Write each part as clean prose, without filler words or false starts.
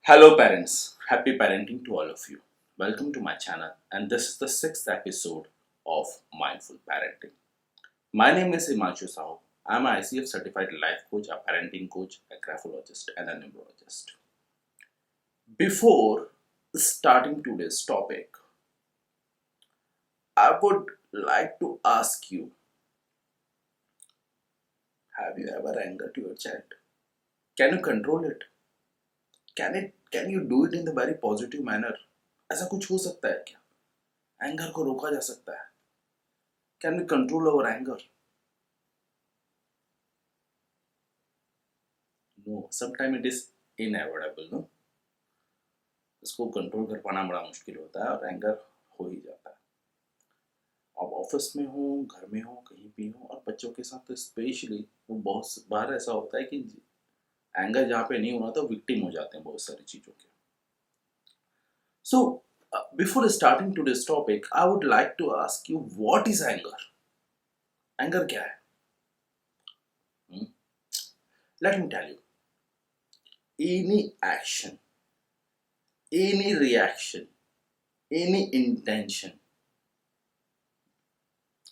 Hello, parents. Happy parenting to all of you. Welcome to my channel, and this is the sixth episode of Mindful Parenting. My name is Himanshu Sahu. I'm an ICF certified life coach, a parenting coach, a graphologist, and a neurologist. Before starting today's topic, I would like to ask you, have you ever angered your child? Can you control it? Can you do it in the very positive manner? ऐसा कुछ हो सकता है क्या? Anger को रोका जा सकता है? Can we control our anger? No, sometimes it is inevitable, no? इसको कंट्रोल कर पाना बड़ा मुश्किल होता है और एंगर हो ही जाता है. अब ऑफिस में हो, घर में हो, कहीं भी हो, और बच्चों के साथ तो स्पेशली वो बहुत बार ऐसा होता है कि एंगर जहाँ पे नहीं होना तो विक्टिम हो जाते हैं बहुत सारी चीज़ों के. So before starting to this topic I would like to ask you what is anger. Anger क्या है? Let me tell you. Any action, any reaction, any intention,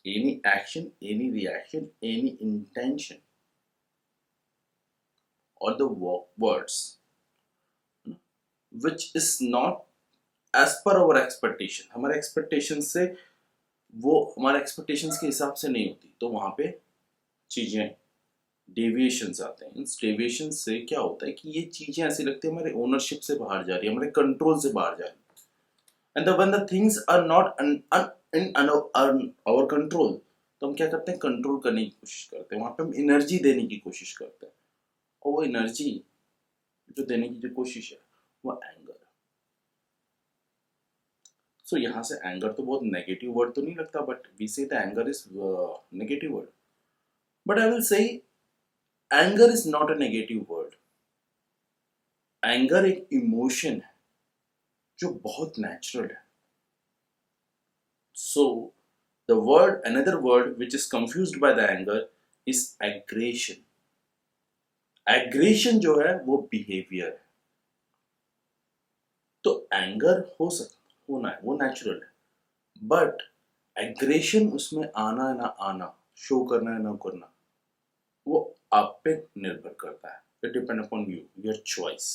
any action, any reaction, any intention, or the words which is not as per our expectation. हमारे expectation से वो हमारे expectations के हिसाब से नहीं होती तो वहाँ पे चीज़ें डेविएशंस आते हैं. इस डेविएशन से क्या होता है कि ये चीज़ें ऐसी लगती है हमारे ओनरशिप से बाहर जा रही है, हमारे कंट्रोल से बाहर जा रही है. And when the things are not in our control, तो हम क्या करते हैं? कंट्रोल करने की कोशिश करते हैं. वहाँ पे हम एनर्जी देने की कोशिश करते हैं और वो एनर्जी जो देने की जो कोशिश है वो एंगर. सो यहाँ से एंगर तो बहुत नेगेटिव वर्ड तो नहीं लगता, बट वी से the anger is negative word. But I will say anger is not a negative word. Anger एक इमोशन है जो बहुत नेचुरल है. सो the word, another word which is confused by the anger is aggression. Aggression जो है वो behavior है. तो anger होना है वो नेचुरल है, बट aggression उसमें आना ना आना, शो करना है ना करना, वो आप पे निर्भर करता है. It depends upon you, your choice.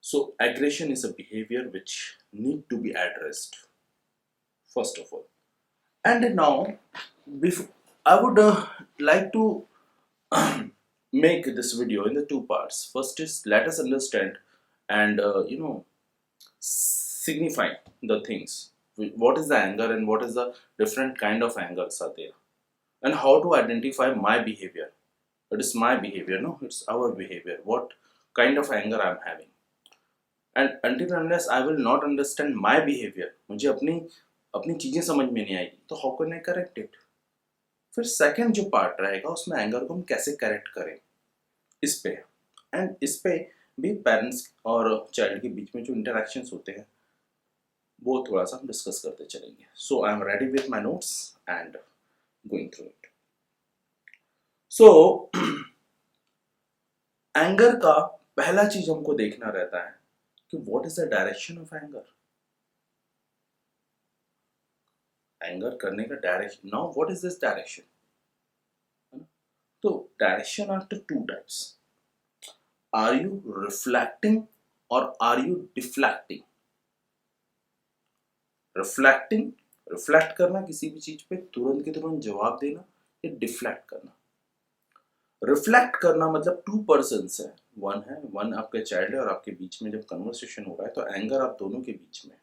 So aggression is a behavior which need to be addressed first of all. And now, before I would like to make this video in the two parts. First is let us understand and signify the things. What is the anger and what is the different kind of angers are there, and how to identify my behavior. It is my behavior, no, it's our behavior. What kind of anger I am having, and until unless I will not understand my behavior, मुझे अपनी चीजें समझ में नहीं आएगी तो how can I correct it. फिर second जो पार्ट रहेगा उसमें एंगर को हम कैसे करेक्ट करें इस पे, एंड इस पे भी पेरेंट्स और चाइल्ड के बीच में जो इंटरेक्शंस होते हैं वो थोड़ा सा हम डिस्कस करते चलेंगे. So I am ready with my notes and going through it. So anger का पहला चीज हमको देखना रहता है कि what is the direction of anger. Anger करने का direction. Now what is this direction? तो direction are two types. Are you reflecting और आर यू डिफ्लेक्टिंग? रिफ्लेक्ट करना किसी भी चीज पे तुरंत के तुरंत जवाब देना, या डिफ्लेक्ट करना. रिफ्लेक्ट करना मतलब टू पर्सन्स है, वन आपका चाइल्ड है और आपके बीच में जब कन्वर्सेशन हो रहा है तो एंगर आप दोनों के बीच में.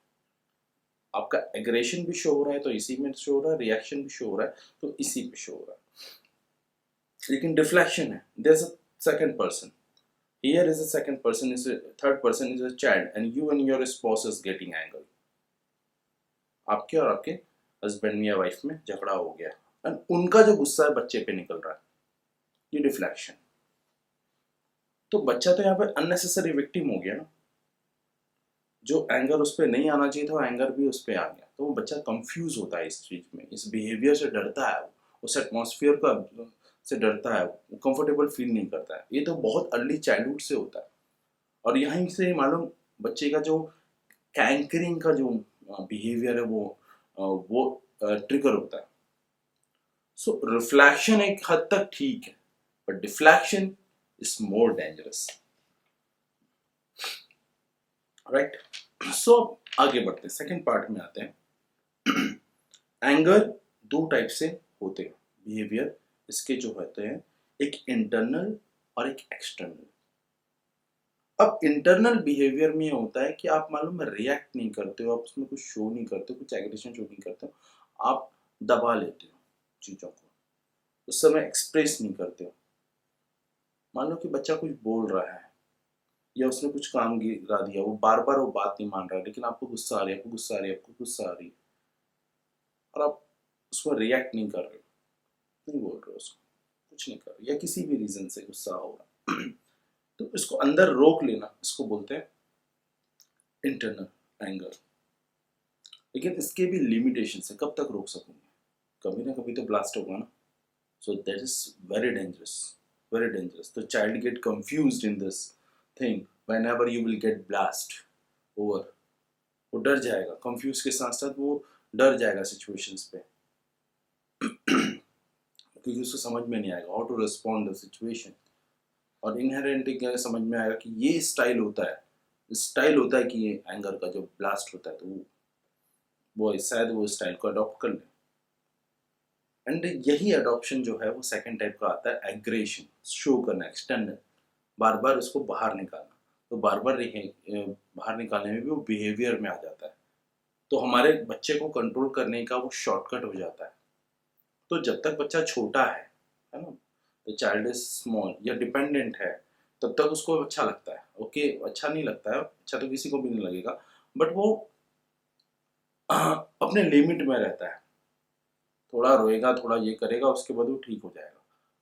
आपका एग्रेशन भी शो हो रहा है तो इसी में शो हो रहा है, रिएक्शन भी शो हो रहा है तो इसी पे शो हो रहा है. लेकिन डिफ्लेक्शन है, there is a second person. Here is a second person, is a third person is a child, and you and your spouse is getting angry. आपके और आपके हस्बैंड या वाइफ में झगड़ा हो गया और उनका जो गुस्सा है बच्चे पे निकल रहा है, ये डिफ्लेक्शन. तो बच्चा तो यहाँ पे अननेसेसरी विक्टिम हो गया ना. जो एंगर उस पर नहीं आना चाहिए था एंगर भी उस पर आ गया, तो वो बच्चा कंफ्यूज होता है इस चीज में, इस बिहेवियर से डरता है, उस एटमॉस्फेयर का से डरता है, वो कंफर्टेबल फील नहीं करता है. ये तो बहुत अर्ली चाइल्डहुड से होता है. और यहीं से मालूम बच्चे का जो कैंकरिंग का जो बिहेवियर है वो ट्रिगर होता है। सो रिफ्लेक्शन एक हद तक ठीक है, but deflection is more dangerous, right. So आगे बढ़ते हैं, सेकेंड पार्ट में आते हैं। एंगर दो टाइप से होते हैं बिहेवियर इसके जो होते हैं, एक इंटरनल और एक एक्सटर्नल। अब इंटरनल बिहेवियर में ये होता है कि आप मालूम है रिएक्ट नहीं करते हो, आप उसमें कुछ शो नहीं करते हो, कुछ एग्रेशन शो नहीं करते हो, आप दबा लेते हो चीज़ों को, उस समय एक्सप्रेस नहीं करते हो। मान लो कि बच्चा कुछ बोल रहा है या उसने कुछ काम गिरा दिया, वो बार बार वो बात नहीं मान रहा है, लेकिन आपको गुस्सा आ रही है, आपको गुस्सा आ रही है, आपको गुस्सा आ रही है, और आप उस पर रिएक्ट नहीं कर रहे हो, नहीं बोल रहे हो उसको, कुछ नहीं कर रहे, या किसी भी रीजन से गुस्सा हो रहा तो इसको अंदर रोक लेना, इसको बोलते हैं इंटरनल एंगर। लेकिन इसके भी लिमिटेशन है, कब तक रोक सकूंगे, कभी ना कभी तो ब्लास्ट होगा ना। So that is very dangerous, very dangerous. तो child get confused in this thing whenever you will get blast over, वो डर जाएगा, कंफ्यूज के साथ साथ वो डर जाएगा सिचुएशंस पे क्योंकि उसको समझ में नहीं आएगा how to respond the situation, और इनहेरेंटली क्या समझ में आएगा कि ये स्टाइल होता है कि ये एंगर का जो ब्लास्ट होता है, तो वो शायद वो स्टाइल को अडॉप्ट कर ले। एंड यही अडॉप्शन जो है वो सेकंड टाइप का आता है, एग्रेशन, शो करना, एक्सटर्नल, बार बार उसको बाहर निकालना। तो बार बार बाहर निकालने में भी वो बिहेवियर में आ जाता है, तो हमारे बच्चे को कंट्रोल करने का वो शॉर्टकट हो जाता है। तो जब तक बच्चा छोटा है ना, तो चाइल्ड इज स्मॉल या डिपेंडेंट है, तब तक उसको अच्छा लगता है, ओके अच्छा नहीं लगता है, अच्छा तो किसी को भी नहीं लगेगा, बट वो अपने लिमिट में रहता है, थोड़ा रोएगा, थोड़ा ये करेगा, उसके बाद वो ठीक हो जाएगा।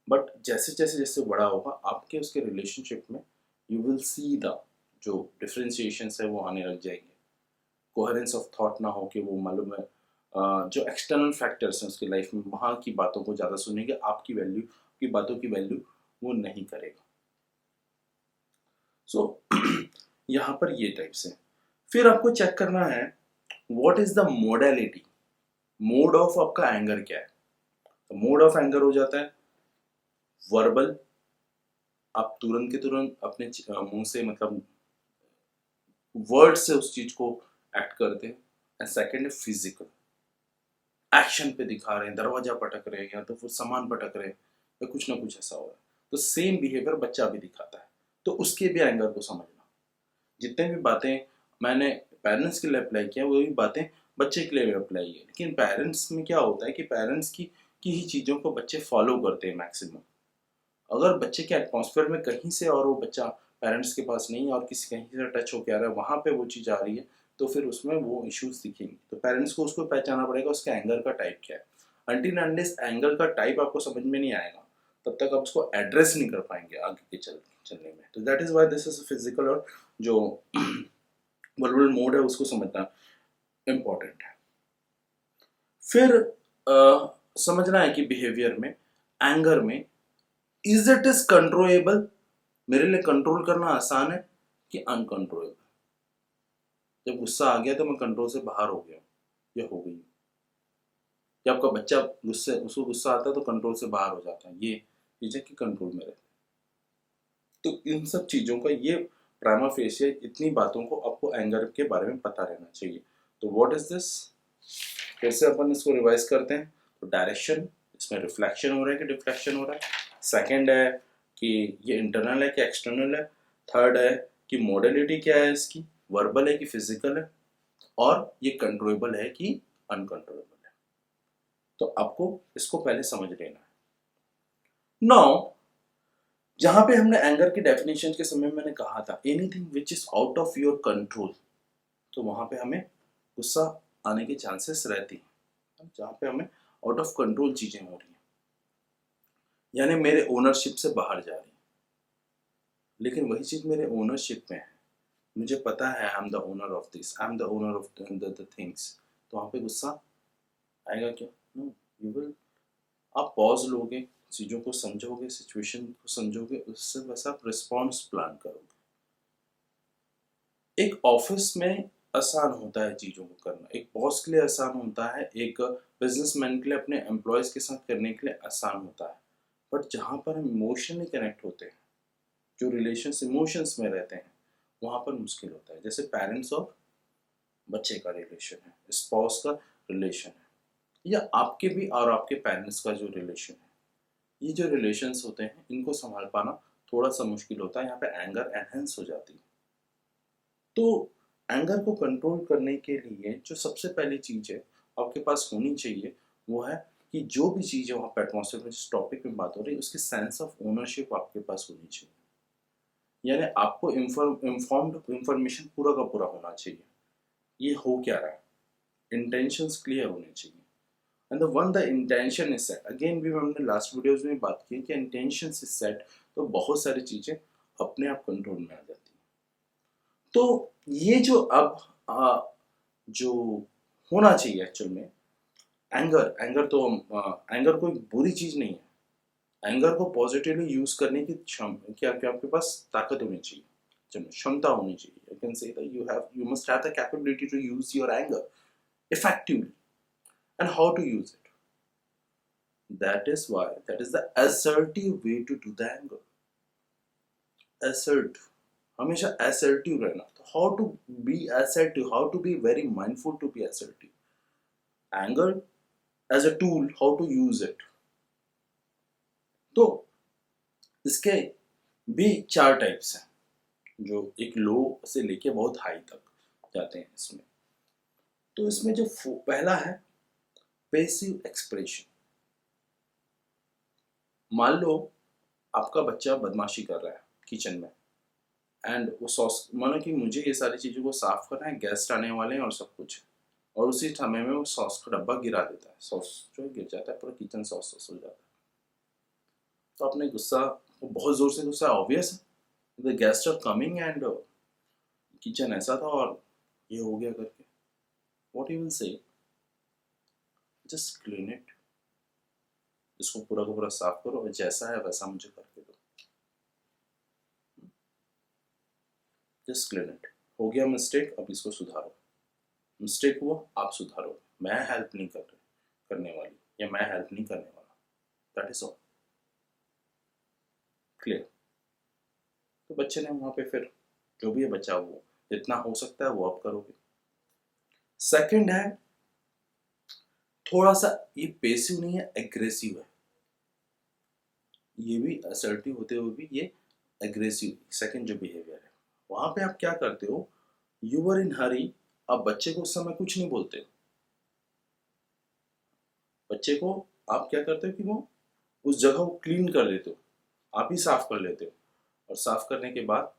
बट जैसे जैसे जैसे बड़ा होगा आपके उसके रिलेशनशिप में, यू विल सी द जो डिफ्रेंसिएशन है वो आने लग जाएंगे, कोहेरेंस ऑफ थॉट ना हो कि वो मालूम है जो एक्सटर्नल फैक्टर्स हैं उसकी लाइफ में, वहाँ की बातों को ज़्यादा सुनेंगे, आपकी वैल्यू की बातों की वैल्यू वो नहीं करेगा। सो यहाँ पर ये टाइप्स है। फिर आपको चेक करना है what is the modality, mode of आपका एंगर क्या है। तो मोड ऑफ एंगर हो जाता है वर्बल, आप तुरंत के तुरंत अपने मुंह से मतलब वर्ड से उस चीज को एक्ट करते हैं। एंड सेकेंड है फिजिकल, एक्शन पे दिखा रहे हैं, दरवाजा पटक रहे हैं या तो फिर सामान पटक रहे हैं या कुछ ना कुछ ऐसा हो रहा है, तो सेम बिहेवियर बच्चा भी दिखाता है, तो उसके भी एंगर को समझना। जितने भी बातें मैंने पेरेंट्स के लिए अप्लाई किया वही बातें बच्चे के लिए भी अप्लाई है, लेकिन पेरेंट्स में क्या होता है कि पेरेंट्स की ही चीज़ों को बच्चे फॉलो करते हैं मैक्सिमम। अगर बच्चे के एटमॉस्फेयर में कहीं से और वो बच्चा पेरेंट्स के पास नहीं है और किसी कहीं से टच होके आ रहा है, वहाँ पे वो चीज़ आ रही है, तो फिर उसमें वो इश्यूज दिखेंगे। तो पेरेंट्स को उसको पहचानना पड़ेगा उसका एंगर का टाइप क्या है। अनटिल अनलेस एंगर का टाइप आपको समझ में नहीं आएगा तब तक आप उसको एड्रेस नहीं कर पाएंगे आगे के चलने में। तो that is why this is physical, और जो वर्बल मोड है उसको समझना इम्पोर्टेंट है। फिर समझना है कि बिहेवियर में, एंगर में, इज इट इज कंट्रोलेबल, मेरे लिए कंट्रोल करना आसान है कि अनकंट्रोलेबल। जब गुस्सा आ गया तो मैं कंट्रोल से बाहर हो गया या हो गई। जब आपका बच्चा गुस्से उसको गुस्सा आता है तो कंट्रोल से बाहर हो जाता है, ये चीजें कि कंट्रोल में रहते। तो इन सब चीजों का ये प्राइमा फेसिया, इतनी बातों को आपको एंगर के बारे में पता रहना चाहिए। तो व्हाट इज दिस, कैसे अपन इसको रिवाइज करते हैं। तो डायरेक्शन, इसमें रिफ्लेक्शन हो रहा है कि डिफ्लेक्शन हो रहा है। सेकंड है कि ये इंटरनल है कि एक्सटर्नल है। थर्ड है कि मोडलिटी क्या है इसकी, वर्बल है कि फिजिकल है, और ये कंट्रोलेबल है कि अनकंट्रोलेबल है। तो आपको इसको पहले समझ लेना है। नाउ जहां पे हमने एंगर की डेफिनेशन के समय मैंने कहा था anything which is out of your control, तो वहां पे हमें गुस्सा आने के चांसेस रहती हैं, जहां पे हमें आउट ऑफ कंट्रोल चीजें हो रही हैं, यानी मेरे ओनरशिप से बाहर जा रही है। लेकिन वही चीज मेरे ओनरशिप में है, मुझे पता है I am the owner of this, I am the owner of the things, तो वहां पे गुस्सा आएगा क्या, नो, यू विल, आप पॉज लोगे, चीज़ों को समझोगे, सिचुएशन को समझोगे, उससे बस आप रिस्पॉन्स प्लान करोगे। एक ऑफिस में आसान होता है चीज़ों को करना, एक बॉस के लिए आसान होता है, एक बिजनेसमैन के लिए अपने एम्प्लॉयज़ के साथ करने के लिए आसान होता है। बट जहाँ पर हम इमोशनली कनेक्ट होते हैं, जो रिलेशंस इमोशंस में रहते हैं, वहाँ पर मुश्किल होता है। जैसे पेरेंट्स और बच्चे का रिलेशन है, स्पाउस का रिलेशन है, या आपके भी और आपके पेरेंट्स का जो रिलेशन है, ये जो रिलेशंस होते हैं इनको संभाल पाना थोड़ा सा मुश्किल होता है। यहाँ पे एंगर एनहेंस हो जाती है। तो एंगर को कंट्रोल करने के लिए जो सबसे पहली चीज़ है आपके पास होनी चाहिए, वो है कि जो भी चीज़ है वहाँ पे एटमॉस्फेयर में जिस टॉपिक में बात हो रही है उसकी सेंस ऑफ ओनरशिप आपके पास होनी चाहिए। यानी आपको इन्फॉर्म्ड इंफॉर्मेशन पूरा का पूरा होना चाहिए, ये हो क्या रहा है, इंटेंशंस क्लियर होने चाहिए। And the one the intention is set, again भी हमने लास्ट वीडियोस में बात की कि इंटेंशन इज सेट, तो बहुत सारी चीज़ें अपने आप कंट्रोल में आ जाती हैं। तो ये जो अब जो होना चाहिए एक्चुअल में, एंगर एंगर तो एंगर कोई बुरी चीज़ नहीं है। एंगर को पॉजिटिवली यूज करने की क्या क्या आपके पास ताकत होनी चाहिए, क्षमता होनी चाहिए। You can say that you must have the capability to use your anger effectively, and how to use it, that is why that is the assertive way to do the anger. assert, हमेशा assertive रहना। तो how to be assertive, how to be very mindful to be assertive, anger as a tool, how to use it. तो इसके भी चार types हैं जो एक लो से लेके बहुत हाई तक जाते हैं इसमें। तो इसमें जो पहला है पैसिव एक्सप्रेशन। मान लो आपका बच्चा बदमाशी कर रहा है किचन में, एंड वो सॉस, मानो कि मुझे ये सारी चीज़ों को साफ करना है, गेस्ट आने वाले हैं और सब कुछ है, और उसी समय में वो सॉस का डब्बा गिरा देता है, सॉस जो गिर जाता है, पूरा किचन सॉस सॉस हो जाता है। तो अपने गुस्सा, वो बहुत ज़ोर से गुस्सा, ऑब्वियस है, the guest are coming and kitchen ऐसा था और ये हो गया करके, what you will say, just clean it, इसको पूरा का पूरा साफ करो और जैसा है वैसा मुझे करके दो, जस्ट क्लीन इट। हो गया मिस्टेक, अब इसको सुधारो, मिस्टेक हुआ आप सुधारो, मैं हेल्प नहीं करने वाली, या मैं हेल्प नहीं करने वाला, दैट इज ऑल, क्लियर। तो बच्चे ने वहाँ पे फिर जो भी है बच्चा, वो जितना हो सकता है वो आप करोगे। सेकंड है थोड़ा सा, ये पेसिव नहीं है, एग्रेसिव है, ये भी असर्टिव होते हुए भी ये एग्रेसिव, सेकंड जो बिहेवियर है, वहां पे आप क्या करते हो, यू आर इन हरी, आप बच्चे को उस समय कुछ नहीं बोलते हो, बच्चे को आप क्या करते हो कि वो उस जगह को क्लीन कर देते हो, आप ही साफ कर लेते हो, और साफ करने के बाद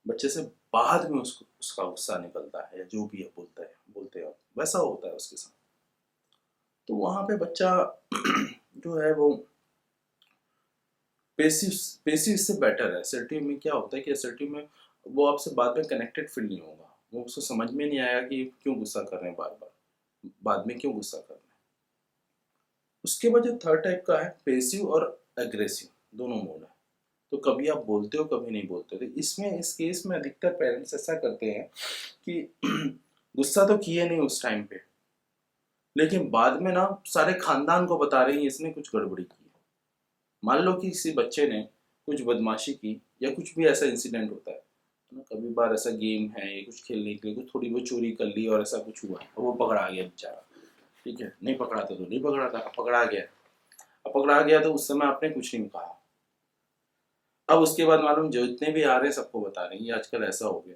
बच्चे से बाद में उसको उसका गुस्सा निकलता है, या जो भी है बोलते हैं आप, वैसा होता है उसके साथ। तो वहां पे बच्चा जो है वो पेसिव, पेसिव इससे बेटर है। असर्टिव में क्या होता है कि असर्टिव में वो आपसे बाद में कनेक्टेड फील नहीं होगा, वो उसको समझ में नहीं आएगा कि क्यों गुस्सा कर रहे हैं बार बार, बाद में क्यों गुस्सा कर रहे हैं। उसके बाद जो थर्ड टाइप का है, पेसिव और एग्रेसिव, दोनों मोड है। तो कभी आप बोलते हो कभी नहीं बोलते हो। तो इसमें इस केस में अधिकतर पेरेंट्स ऐसा करते हैं कि गुस्सा तो किए नहीं उस टाइम पे, लेकिन बाद में ना सारे खानदान को बता रहे हैं इसने कुछ गड़बड़ी की। मान लो कि किसी बच्चे ने कुछ बदमाशी की, या कुछ भी ऐसा इंसिडेंट होता है ना, कभी बार ऐसा गेम है या कुछ खेलने के लिए कुछ थोड़ी बहुत चोरी कर ली और ऐसा कुछ हुआ और वो पकड़ा गया बेचारा, ठीक है, नहीं पकड़ा था तो नहीं पकड़ा था, अब पकड़ा गया, अब पकड़ा गया तो उस समय आपने कुछ नहीं कहा। अब उसके बाद मालूम जो इतने भी आ रहे हैं सबको बता रहे हैं ये आजकल ऐसा हो गया,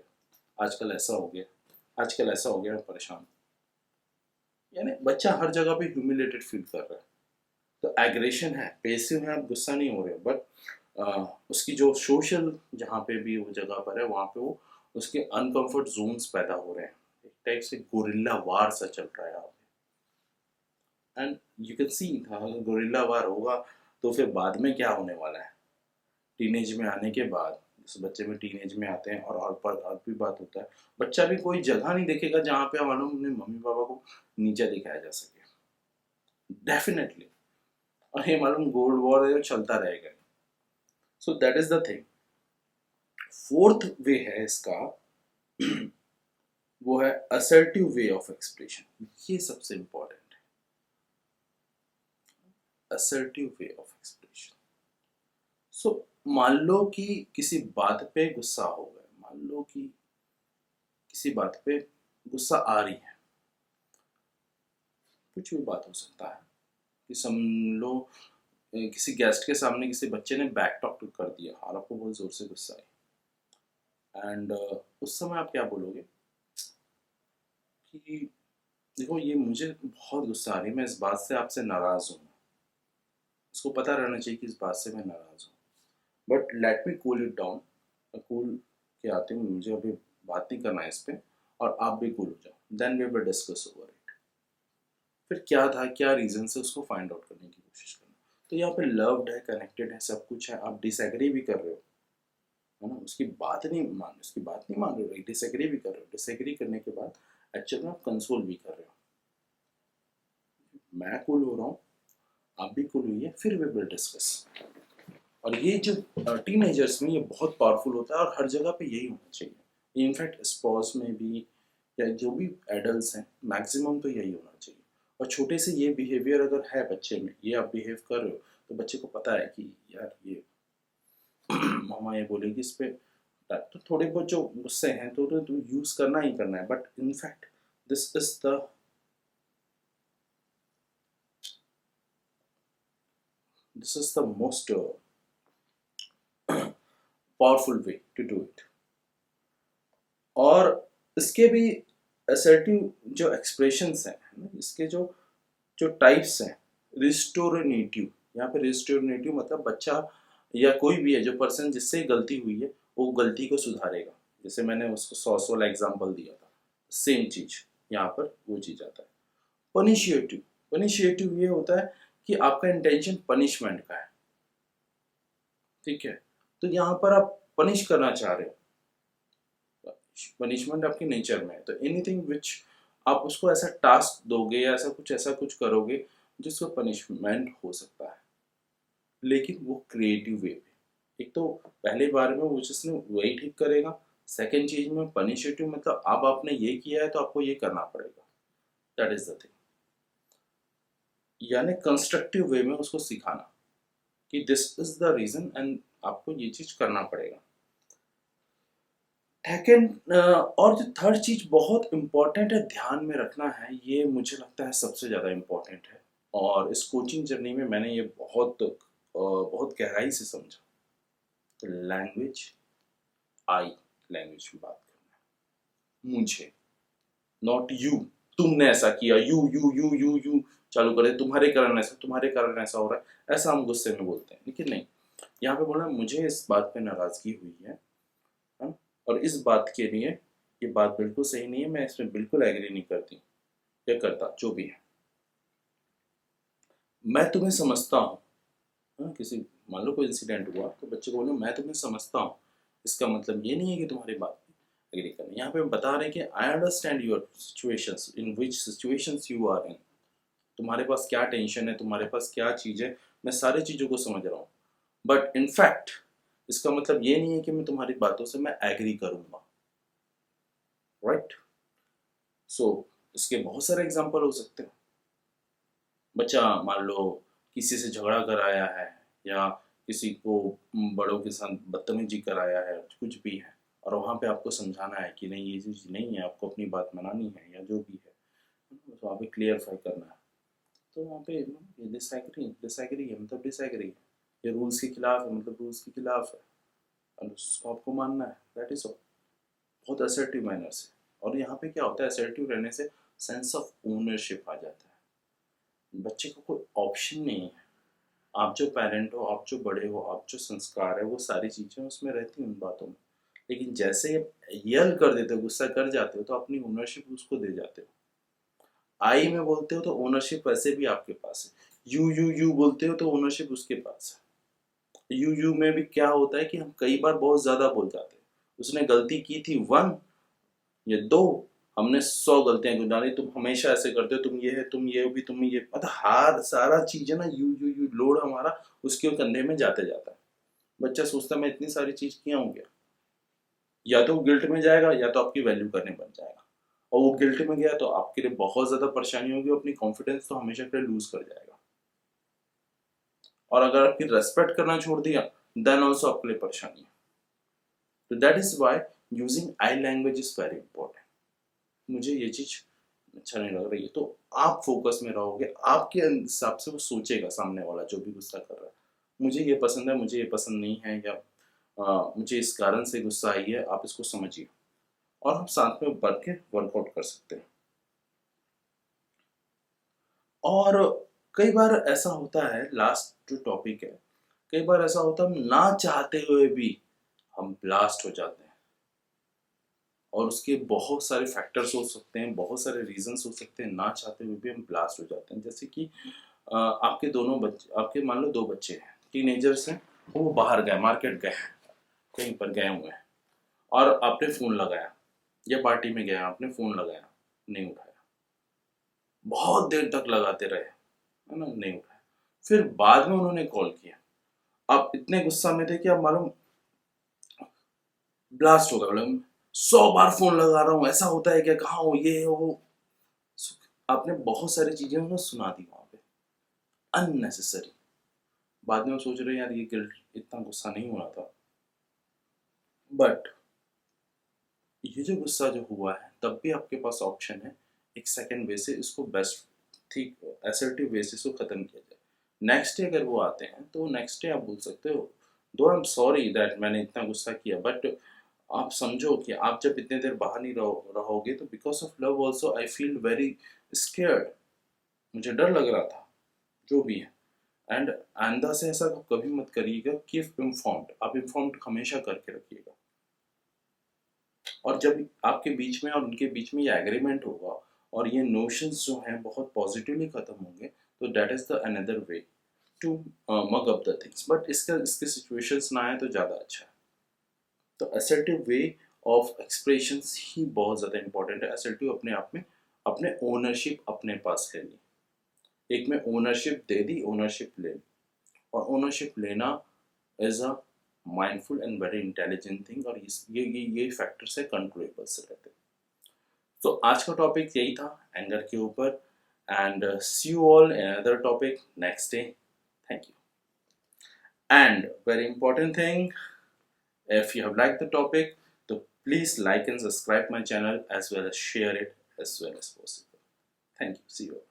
आजकल ऐसा हो गया, आजकल ऐसा हो गया, परेशान। यानी बच्चा हर जगह पे ह्यूमिलेटेड फील कर रहा है। तो एग्रेशन है, पैसिव है, आप गुस्सा नहीं हो रहे, बट उसकी जो सोशल जहाँ पे भी वो जगह पर है वहाँ पे वो उसके अनकंफर्ट जोन्स पैदा हो रहे हैं, एक टाइप से गोरिल्ला वार सा चल रहा है यहाँ पे। एंड यू कैन सी अगर गोरिल्ला वार होगा तो फिर बाद में क्या होने वाला है, टीनेज में आने के बाद, जैसे बच्चे में टीनेज में आते हैं और भी बात होता है, बच्चा भी कोई जगह नहीं देखेगा जहाँ पे मालूम अपने मम्मी पापा को नीचे दिखाया जा सके, डेफिनेटली। और ये मालूम गोल्ड वॉर है जो चलता रहेगा। सो that is the thing. Fourth way है इसका वो है असर्टिव वे ऑफ एक्सप्रेशन। ये सबसे इंपॉर्टेंट है, असर्टिव वे ऑफ एक्सप्रेशन। सो मान लो कि किसी बात पे गुस्सा हो गया, मान लो कि किसी बात पे गुस्सा आ रही है, कुछ भी बात हो सकता है कि समझ लो किसी गेस्ट के सामने किसी बच्चे ने बैक टॉक कर दिया और आपको बहुत जोर से गुस्सा आई, एंड उस समय आप क्या बोलोगे कि देखो ये मुझे बहुत गुस्सा आ रही है, मैं इस बात से आपसे नाराज हूँ, उसको पता रहना चाहिए कि इस बात से मैं नाराज हूँ, but let me cool it down, cool के आते हैं, मुझे अभी बात नहीं करना है इस पे, और आप भी कूल हो जाओ, then we will discuss over it. फिर क्या था, क्या रीजन से, उसको फाइंड आउट करने की कोशिश करना। तो यहाँ पे लव्ड है, कनेक्टेड है, सब कुछ है, आप डिसएग्री भी कर रहे हो, है ना, उसकी बात नहीं मान, उसकी बात नहीं मान रहे हो, डिसएग्री भी कर रहे हो, डिसएग्री करने के बाद एक्चुअल में आप कंसोल भी कर रहे हो, मैं कूल हो रहा हूँ, आप भी कूल हुई है, फिर वी विल डिस्कस। और ये जो टीनेजर्स में ये बहुत पावरफुल होता है और हर जगह पे यही होना चाहिए, इनफैक्ट स्पॉस में भी या जो भी एडल्ट हैं मैक्सिमम तो यही होना चाहिए। और छोटे से ये बिहेवियर अगर है बच्चे में, ये आप बिहेव कर रहे हो, तो बच्चे को पता है कि यार ये मामा ये बोलेगी इस पे, तो थोड़े बहुत जो गुस्से हैं तो यूज करना ही करना है, but in fact this is the most powerful way to do it. और इसके भी असर्टिव जो एक्सप्रेशंस हैं ना, इसके जो जो टाइप्स हैं, रिस्टोरेटिव, यहाँ पे रिस्टोरेटिव मतलब बच्चा या कोई भी है जो पर्सन जिससे गलती हुई है वो गलती को सुधारेगा, जैसे मैंने उसको सॉस वाला एग्जांपल दिया था, सेम चीज यहाँ पर वो चीज आता है। पनिशिएटिव, पनिशिएटिव ये होता है कि आपका इंटेंशन पनिशमेंट का है, ठीक है, तो यहाँ पर आप पनिश करना चाह रहे हो, पनिशमेंट आपके नेचर में है, तो एनीथिंग विच आप उसको ऐसा टास्क दोगे या ऐसा कुछ करोगे जिसको पनिशमेंट हो सकता है, लेकिन वो क्रिएटिव वे पे। एक तो पहले बार में वो जिसने वही ठीक करेगा, सेकेंड चीज में पनिशेटिव मतलब अब आपने ये किया है तो आपको ये करना पड़ेगा, दैट इज द थिंग, यानी कंस्ट्रक्टिव वे में उसको सिखाना कि this is the reason and आपको ये चीज करना पड़ेगा। सेकेंड और जो थर्ड चीज बहुत इंपॉर्टेंट है, ध्यान में रखना है, ये मुझे लगता है सबसे ज़्यादा इम्पोर्टेंट है, और इस कोचिंग जर्नी में मैंने ये बहुत गहराई से समझा। तो लैंग्वेज, आई लैंग्वेज में बात करना है, मुझे, नॉट यू, तुमने ऐसा किया, यू चालू कर दे, तुम्हारे कारण ऐसा हो रहा है, ऐसा हम गुस्से में बोलते हैं, लेकिन नहीं, यहाँ पे बोला मुझे इस बात पे नाराजगी हुई है, और इस बात के लिए ये बात बिल्कुल सही नहीं है, मैं इसमें बिल्कुल एग्री नहीं करती या करता, जो भी है, मैं तुम्हें समझता हूँ, किसी मान लो कोई इंसिडेंट हुआ तो बच्चे को बोलो मैं तुम्हें समझता हूँ, इसका मतलब ये नहीं है कि तुम्हारी बात एग्री करना, यहाँ पे हम बता रहे हैं कि I understand your situations, in which situations you are in, तुम्हारे पास क्या टेंशन है, तुम्हारे पास क्या चीज़ है, मैं सारी चीज़ों को समझ रहा हूँ, बट इनफैक्ट इसका मतलब ये नहीं है कि मैं तुम्हारी बातों से मैं एग्री करूँगा, राइट। सो इसके बहुत सारे एग्जाम्पल हो सकते हैं, बच्चा मान लो किसी से झगड़ा कराया है या किसी को बड़ों के साथ बदतमीजी कराया है, कुछ भी है, और वहाँ पे आपको समझाना है कि नहीं ये चीज़ नहीं है, आपको अपनी बात मनानी है या जो भी है, तो वहाँ पे क्लियरफाई करना है, तो वहाँ पे ये डिसएग्री है मतलब डिसएग्री है, ये रूल्स के खिलाफ है मतलब रूल्स के खिलाफ है, और उसको आपको मानना है, दैट इज ऑल, बहुत असर्टिव मैनर से। और यहाँ पे क्या होता है, असर्टिव रहने से सेंस ऑफ ओनरशिप आ जाता है, बच्चे को कोई ऑप्शन नहीं है, आप जो पेरेंट हो, आप जो बड़े हो, आप जो संस्कार है, वो सारी चीज़ें उसमें रहती हैं उन बातों में, लेकिन जैसे यल कर देते हो, गुस्सा कर जाते हो, तो अपनी ओनरशिप उसको दे जाते हो, आई में बोलते हो तो ओनरशिप वैसे भी आपके पास है, यू बोलते हो तो ओनरशिप उसके पास है, यू में भी क्या होता है कि हम कई बार बहुत ज़्यादा बोल जाते हैं, उसने गलती की थी 1 या 2, हमने 100 गलतियां क्यों डाली, तुम हमेशा ऐसे करते हो, तुम ये है, तुम ये भी, तुम ये, मतलब हार सारा चीज है ना, यू लोड हमारा उसके कंधे में जाते जाता है, बच्चा सोचता मैं इतनी सारी चीज किया हूँ क्या, या तो गिल्ट में जाएगा या तो आपकी वैल्यू करने बन जाएगा, और वो गिल्ट में गया तो आपके लिए बहुत ज्यादा परेशानी होगी, अपनी कॉन्फिडेंस तो हमेशा के लिए लूज कर जाएगा। और अगर आपकी रेस्पेक्ट करना छोड़ दिया देन ऑल्सो आपके लिए परेशानी है। तो that is why using I language is very important. मुझे ये चीज अच्छा नहीं लग रही है, तो आप फोकस में रहोगे, आपके हिसाब से वो सोचेगा सामने वाला जो भी गुस्सा कर रहा है, मुझे ये पसंद है, मुझे ये पसंद नहीं है, या मुझे इस कारण से गुस्सा आई है, आप इसको समझिए और हम साथ में बढ़ के वर्कआउट कर सकते हैं। और कई बार ऐसा होता है, लास्ट जो टॉपिक है, कई बार ऐसा होता है हम ना चाहते हुए भी हम ब्लास्ट हो जाते हैं, और उसके बहुत सारे फैक्टर्स हो सकते हैं, बहुत सारे रीजंस हो सकते हैं, ना चाहते हुए भी हम ब्लास्ट हो जाते हैं। जैसे कि आपके दोनों बच्चे, आपके मान लो 2 बच्चे हैं, टीनेजर्स हैं, वो बाहर गए, मार्केट गए, कहीं पर गए हुए हैं, और आपने फ़ोन लगाया, या पार्टी में गए आपने फ़ोन लगाया, नहीं उठाया, बहुत देर तक लगाते रहे, है ना, नहीं उठाया, फिर बाद में उन्होंने कॉल किया, आप इतने गुस्सा में थे कि आप मालूम ब्लास्ट हो गए, मतलब 100 बार फोन लगा रहा हूँ, ऐसा होता है क्या, कहाँ हो, ये हो वो, आपने बहुत सारी चीजें उन्हें सुना दी वहां पे अननेसेसरी। बाद में हम सोच रहे हैं यार ये गिल्ट, इतना गुस्सा नहीं होना था, बट ये जो गुस्सा जो हुआ है तब भी आपके पास ऑप्शन है एक सेकंड वे से इसको बेस्ट, ठीक असर्टिव वे से इसको खत्म किया जाए। नेक्स्ट डे अगर वो आते हैं तो नेक्स्ट डे आप बोल सकते हो, दो आई एम सॉरी दैट मैंने इतना गुस्सा किया, बट आप समझो कि आप जब इतने देर बाहर नहीं रहोगे तो because of love also I feel very scared, मुझे डर लग रहा था, जो भी है। एंड आंदा से ऐसा कभी मत करिएगा, कीप इन्फॉर्म्ड, आप इन्फॉर्म्ड हमेशा करके रखिएगा। और जब आपके बीच में और उनके बीच में ये एग्रीमेंट होगा और ये नोशंस जो हैं बहुत पॉजिटिवली खत्म होंगे, तो that is the another way to mug up the things. But इसके सिचुएशंस ना आए तो ज़्यादा अच्छा है। तो असर्टिव वे ऑफ एक्सप्रेशंस ही बहुत ज़्यादा इंपॉर्टेंट है। असर्टिव अपने आप में अपने ओनरशिप अपने पास ले ली, एक में ओनरशिप दे दी, ओनरशिप ले ली, और ओनरशिप लेना is a mindful and very intelligent thing, और ये फैक्टर्स है कंट्रोलेबल से रहते हैं। तो आज का टॉपिक यही था एंगर के ऊपर, and see you all in other topic next day. Thank you. And very important thing, if you have liked the topic, so please like and subscribe my channel as well as share it as well as possible. Thank you. See you all.